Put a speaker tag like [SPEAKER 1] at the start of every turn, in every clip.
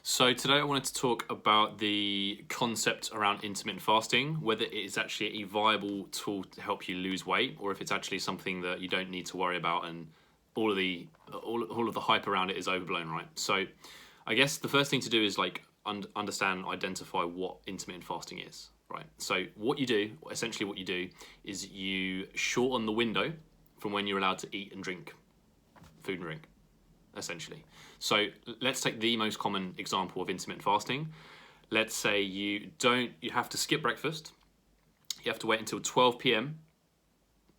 [SPEAKER 1] So today I wanted to talk about the concept around intermittent fasting, whether it is actually a viable tool to help you lose weight, or if it's actually something that you don't need to worry about and all of the hype around it is overblown, right? So I guess the first thing to do is understand and identify what intermittent fasting is, right? So essentially what you do is you shorten the window from when you're allowed to eat and drink food and drink, essentially. So let's take the most common example of intermittent fasting. Let's say you have to skip breakfast. You have to wait until 12 p.m.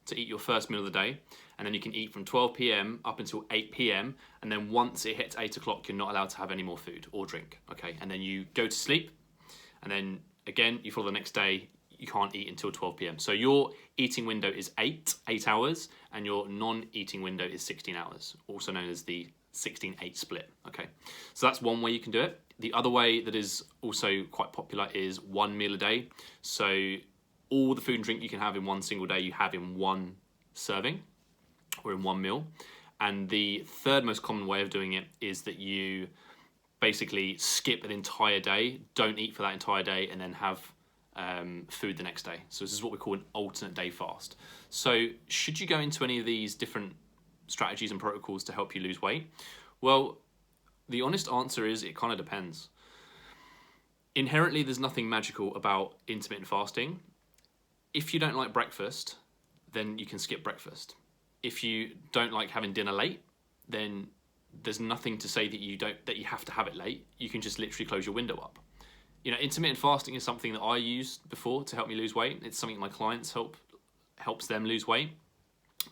[SPEAKER 1] to eat your first meal of the day, and then you can eat from 12 p.m. up until 8 p.m. and then once it hits 8 o'clock, you're not allowed to have any more food or drink. Okay, and then you go to sleep, and then again you follow the next day. You can't eat until 12 p.m. So your eating window is 8 hours, and your non-eating window is 16 hours, also known as the 16-8 split. Okay, so that's one way you can do it. The other way that is also quite popular is one meal a day. So all the food and drink you can have in one single day, you have in one serving or in one meal. And the third most common way of doing it is that you basically skip an entire day, don't eat for that entire day, and then have food the next day. So this is what we call an alternate day fast. So should you go into any of these different strategies and protocols to help you lose weight? Well, the honest answer is it kind of depends. Inherently, there's nothing magical about intermittent fasting. If you don't like breakfast, then you can skip breakfast. If you don't like having dinner late, then there's nothing to say that you have to have it late. You can just literally close your window up. You know, intermittent fasting is something that I used before to help me lose weight. It's something my clients helps them lose weight.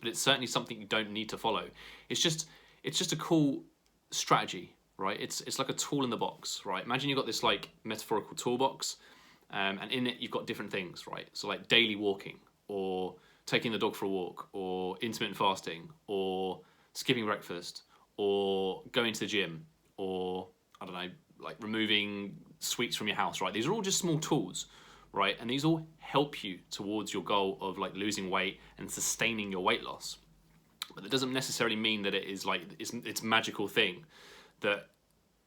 [SPEAKER 1] But it's certainly something you don't need to follow. It's just a cool strategy, right? It's like a tool in the box, right? Imagine you've got this like metaphorical toolbox, and in it you've got different things, right? So like daily walking, or taking the dog for a walk, or intermittent fasting, or skipping breakfast, or going to the gym, or I don't know, like removing sweets from your house, right? These are all just small tools, right? And these all help you towards your goal of like losing weight and sustaining your weight loss. But it doesn't necessarily mean that it is like it's magical thing that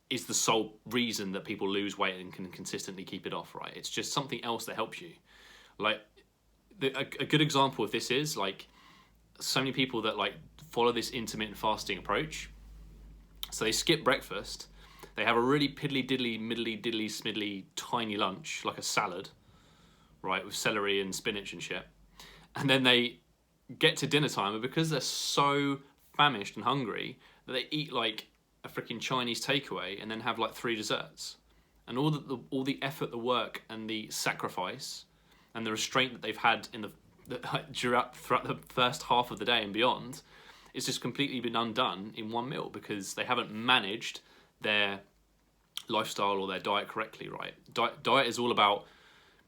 [SPEAKER 1] is the sole reason that people lose weight and can consistently keep it off, right? It's just something else that helps you. Like a good example of this is like so many people that like follow this intermittent fasting approach. So they skip breakfast. They have a really piddly diddly, middly diddly smiddly tiny lunch, like a salad, right, with celery and spinach and shit. And then they get to dinner time, and because they're so famished and hungry, that they eat like a freaking Chinese takeaway and then have like 3 desserts. And all the effort, the work, and the sacrifice, and the restraint that they've had throughout the first half of the day and beyond, it's just completely been undone in one meal because they haven't managed their lifestyle or their diet correctly, right? Diet is all about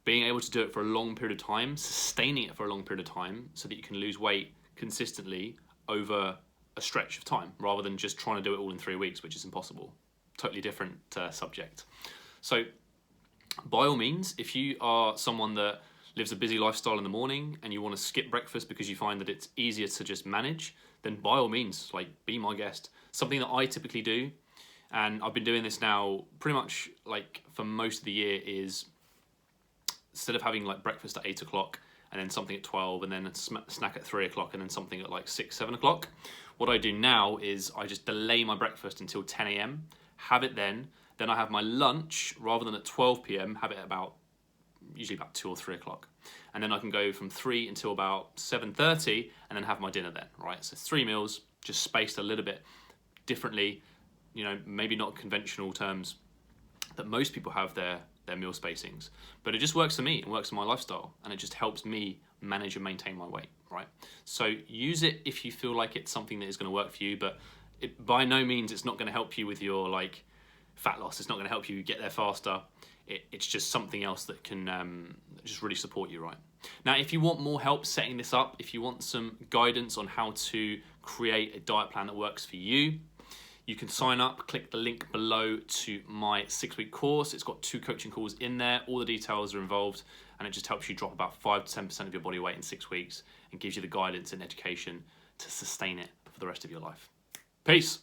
[SPEAKER 1] being able to do it for a long period of time, sustaining it for a long period of time so that you can lose weight consistently over a stretch of time rather than just trying to do it all in 3 weeks, which is impossible. Totally different subject. So by all means, if you are someone that lives a busy lifestyle in the morning and you want to skip breakfast because you find that it's easier to just manage, then by all means, like, be my guest. Something that I typically do, and I've been doing this now pretty much like for most of the year, is instead of having like breakfast at 8 o'clock and then something at 12 and then a snack at 3 o'clock and then something at like 6, 7 o'clock, what I do now is I just delay my breakfast until 10 a.m, have it then I have my lunch rather than at 12 p.m, have it usually about 2 or 3 o'clock. And then I can go from 3 until about 7:30 and then have my dinner then, right? So 3 meals, just spaced a little bit differently, you know, maybe not conventional terms that most people have their meal spacings, but it just works for me. It works for my lifestyle, and it just helps me manage and maintain my weight, right? So use it if you feel like it's something that is going to work for you, but by no means it's not going to help you with your like fat loss. It's not going to help you get there faster. It's just something else that can just really support you, right? Now, if you want more help setting this up, if you want some guidance on how to create a diet plan that works for you, you can sign up, click the link below to my 6-week course. It's got 2 coaching calls in there. All the details are involved, and it just helps you drop about 5 to 10% of your body weight in 6 weeks and gives you the guidance and education to sustain it for the rest of your life. Peace.